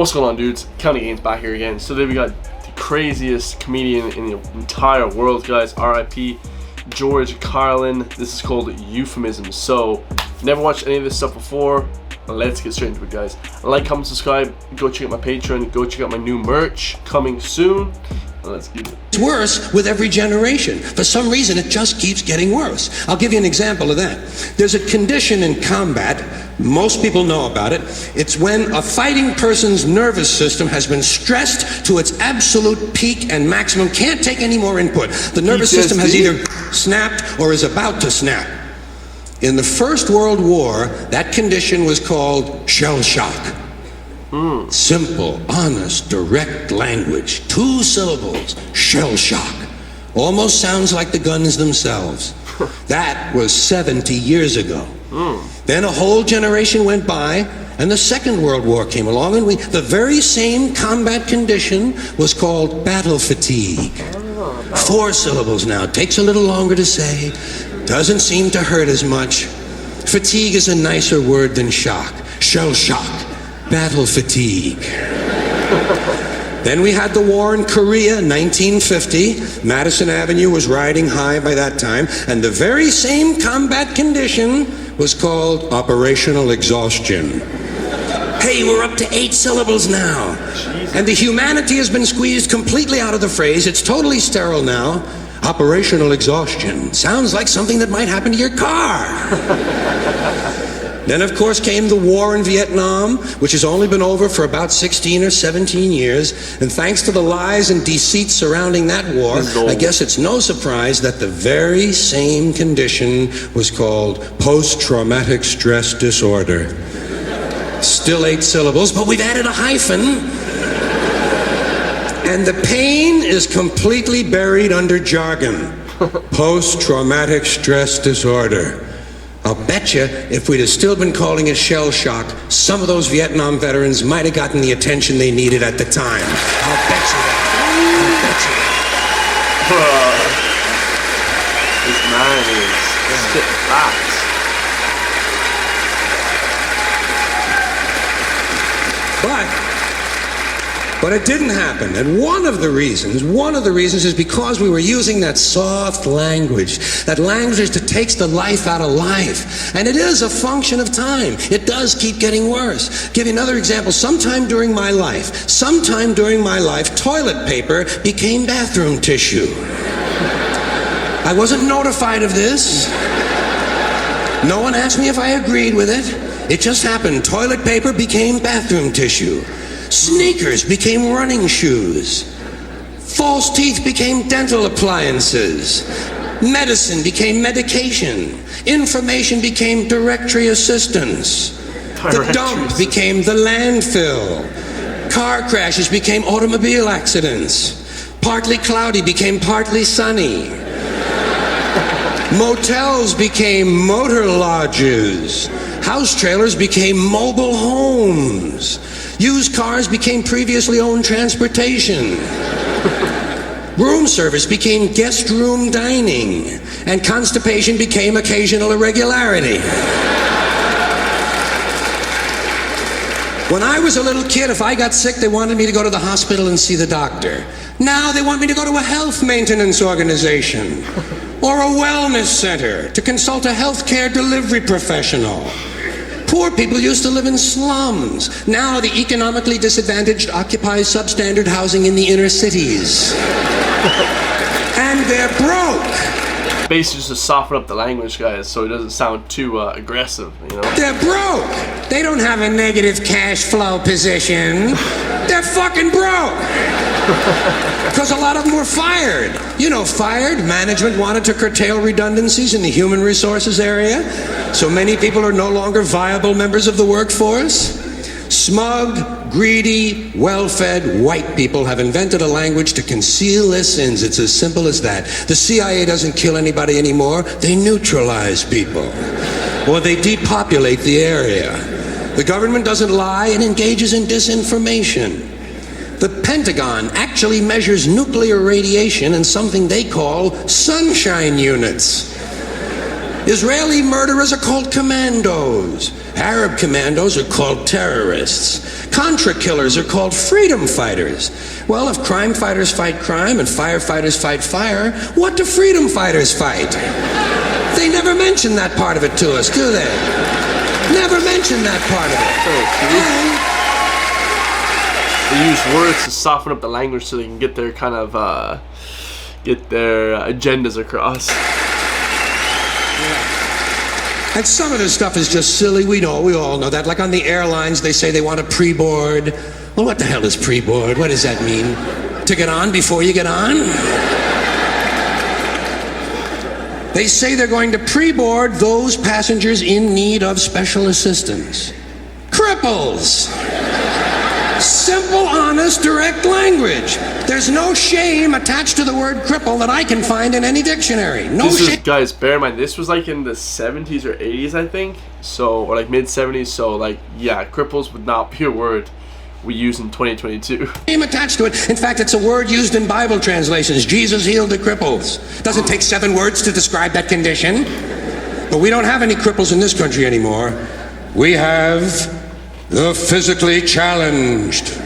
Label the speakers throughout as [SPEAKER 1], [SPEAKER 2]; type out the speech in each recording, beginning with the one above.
[SPEAKER 1] What's going on, dudes? County Games back here again. So today we got the craziest comedian in the entire world, guys. R.I.P. George Carlin. This is called Euphemisms. So, never watched any of this stuff before. Let's get straight into it, guys. Like, comment, subscribe. Go check out my Patreon. Go check out my new merch coming soon. Let's get it.
[SPEAKER 2] It's worse with every generation. For some reason, it just keeps getting worse. I'll give you an example of that. There's a condition in combat, most people know about it. It's when a fighting person's nervous system has been stressed to its absolute peak and maximum, can't take any more input. The nervous system has either snapped or is about to snap. In the First World War, that condition was called shell shock. Simple, honest, direct language. 2 syllables. Shell shock. Almost sounds like the guns themselves. That was 70 years ago. Then a whole generation went by, and the Second World War came along, and the very same combat condition was called battle fatigue. 4 syllables now. Takes a little longer to say. Doesn't seem to hurt as much. Fatigue is a nicer word than shock. Shell shock. Battle fatigue. Then we had the war in Korea, 1950. Madison Avenue was riding high by that time, and the very same combat condition was called operational exhaustion. Hey, we're up to 8 syllables now. And the humanity has been squeezed completely out of the phrase. It's totally sterile now. Operational exhaustion. Sounds like something that might happen to your car. Then, of course, came the war in Vietnam, which has only been over for about 16 or 17 years. And thanks to the lies and deceit surrounding that war, I guess it's no surprise that the very same condition was called post-traumatic stress disorder. Still 8 syllables, but we've added a hyphen. And the pain is completely buried under jargon. Post-traumatic stress disorder. I'll bet you if we'd have still been calling it shell shock, some of those Vietnam veterans might have gotten the attention they needed at the time. I'll bet you that. I'll bet you that.
[SPEAKER 1] This man is spitting facts.
[SPEAKER 2] But it didn't happen, and one of the reasons is because we were using that soft language, that language that takes the life out of life, and it is a function of time. It does keep getting worse. Give you another example. Sometime during my life, toilet paper became bathroom tissue. I wasn't notified of this. No one asked me if I agreed with it. It just happened. Toilet paper became bathroom tissue. Sneakers became running shoes. False teeth became dental appliances. Medicine became medication. Information became directory assistance. The dump became the landfill. Car crashes became automobile accidents. Partly cloudy became partly sunny. Motels became motor lodges. House trailers became mobile homes. Used cars became previously owned transportation. Room service became guest room dining. And constipation became occasional irregularity. When I was a little kid, if I got sick, they wanted me to go to the hospital and see the doctor. Now they want me to go to a health maintenance organization or a wellness center to consult a healthcare delivery professional. Poor people used to live in slums. Now the economically disadvantaged occupy substandard housing in the inner cities. And they're broke.
[SPEAKER 1] Basically just to soften up the language, guys, so it doesn't sound too aggressive, you know?
[SPEAKER 2] They're broke. They don't have a negative cash flow position. They're fucking broke. Because a lot of them were fired. You know, fired. Management wanted to curtail redundancies in the human resources area. So many people are no longer viable members of the workforce. Smug, greedy, well-fed white people have invented a language to conceal their sins. It's as simple as that. The CIA doesn't kill anybody anymore. They neutralize people. Or they depopulate the area. The government doesn't lie and engages in disinformation. The Pentagon actually measures nuclear radiation in something they call sunshine units. Israeli murderers are called commandos. Arab commandos are called terrorists. Contra killers are called freedom fighters. Well, if crime fighters fight crime and firefighters fight fire, what do freedom fighters fight? They never mention that part of it to us, do they? Never mention that part of it.
[SPEAKER 1] They use words to soften up the language so they can get their kind of get their agendas across.
[SPEAKER 2] And some of this stuff is just silly. We all know that. Like on the airlines, they say they want a pre-board. Well, what the hell is pre-board? What does that mean? To get on before you get on? They say they're going to pre-board those passengers in need of special assistance. Cripples! Simple, honest, direct language. There's no shame attached to the word cripple that I can find in any dictionary. No shame.
[SPEAKER 1] Guys, bear in mind, this was like in the 70s or 80s, I think. So, or like mid-70s. So, like, yeah, cripples would not be a word we use in 2022.
[SPEAKER 2] Shame attached to it. In fact, it's a word used in Bible translations. Jesus healed the cripples. Doesn't take 7 words to describe that condition. But we don't have any cripples in this country anymore. We have the physically challenged.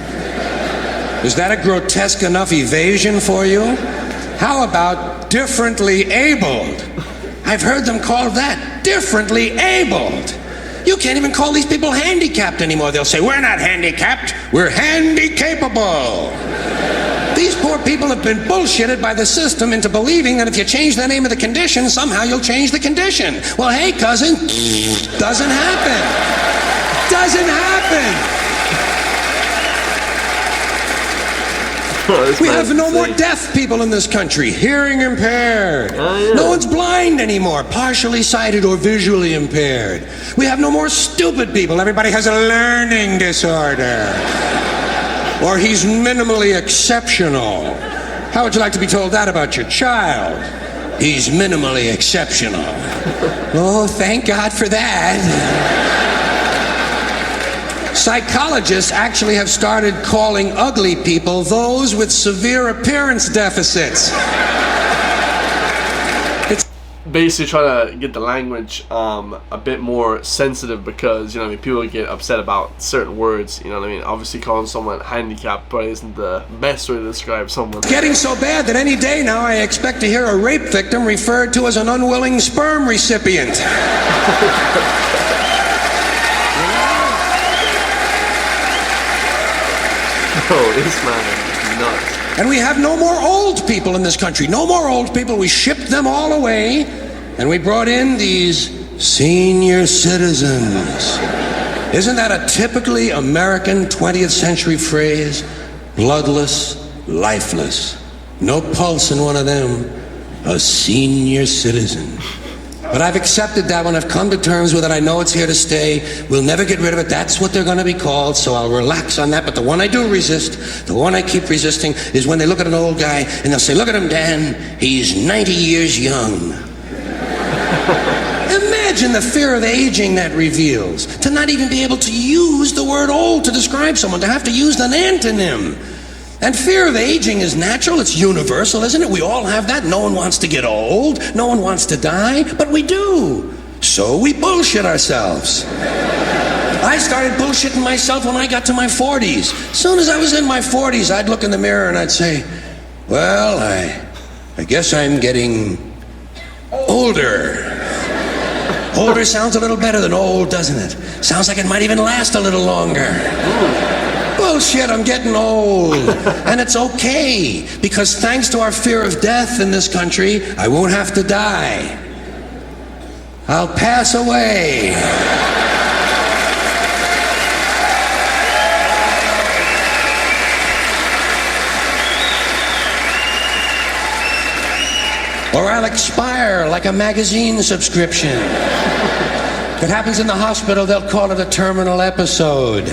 [SPEAKER 2] Is that a grotesque enough evasion for you? How about differently abled? I've heard them called that, differently abled. You can't even call these people handicapped anymore. They'll say, we're not handicapped, we're handy-capable. These poor people have been bullshitted by the system into believing that if you change the name of the condition, somehow you'll change the condition. Well, hey, cousin, doesn't happen. Doesn't happen. We have no more deaf people in this country, hearing impaired. No one's blind anymore, partially sighted or visually impaired. We have no more stupid people. Everybody has a learning disorder. Or he's minimally exceptional. How would you like to be told that about your child? He's minimally exceptional. Oh, thank God for that. Psychologists actually have started calling ugly people those with severe appearance deficits. It's
[SPEAKER 1] basically trying to get the language a bit more sensitive because, you know what I mean, people get upset about certain words, you know what I mean. Obviously calling someone handicapped probably isn't the best way to describe someone.
[SPEAKER 2] Getting so bad that any day now I expect to hear a rape victim referred to as an unwilling sperm recipient.
[SPEAKER 1] Oh, this man is nuts.
[SPEAKER 2] And we have no more old people in this country. No more old people. We shipped them all away, and we brought in these senior citizens. Isn't that a typically American 20th century phrase? Bloodless, lifeless. No pulse in one of them. A senior citizen. But I've accepted that one. I've come to terms with it. I know it's here to stay. We'll never get rid of it. That's what they're going to be called, so I'll relax on that. But the one I do resist, the one I keep resisting, is when they look at an old guy and they'll say, look at him, Dan. He's 90 years young. Imagine the fear of aging that reveals. To not even be able to use the word old to describe someone, to have to use an antonym. And fear of aging is natural, it's universal, isn't it? We all have that. No one wants to get old, no one wants to die, but we do. So we bullshit ourselves. I started bullshitting myself when I got to my 40s. As soon as I was in my 40s, I'd look in the mirror and I'd say, well, I guess I'm getting older. Older sounds a little better than old, doesn't it? Sounds like it might even last a little longer. Bullshit, I'm getting old. And it's okay, because thanks to our fear of death in this country, I won't have to die. I'll pass away. Or I'll expire like a magazine subscription. If it happens in the hospital, they'll call it a terminal episode.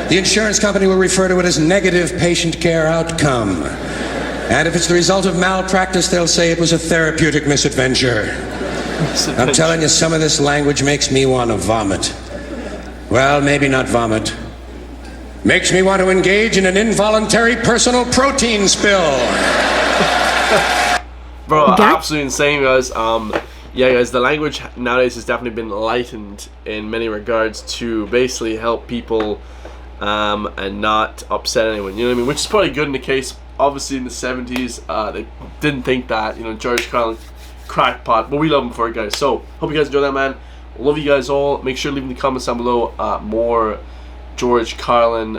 [SPEAKER 2] The insurance company will refer to it as negative patient care outcome. And if it's the result of malpractice, they'll say it was a therapeutic misadventure. I'm telling you, some of this language makes me want to vomit. Well, maybe not vomit. Makes me want to engage in an involuntary personal protein spill.
[SPEAKER 1] Bro, absolutely insane, guys. yeah, guys, the language nowadays has definitely been lightened in many regards to basically help people and not upset anyone. You know what I mean? Which is probably good in the case. Obviously, in the 70s, they didn't think that. You know, George Carlin, crackpot, but we love him for it, guys. So, hope you guys enjoy that, man. Love you guys all. Make sure to leave in the comments down below more George Carlin,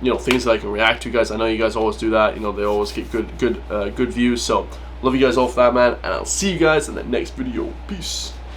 [SPEAKER 1] you know, things that I can react to, guys. I know you guys always do that. You know, they always get good views. So, love you guys all for that, man. And I'll see you guys in the next video. Peace.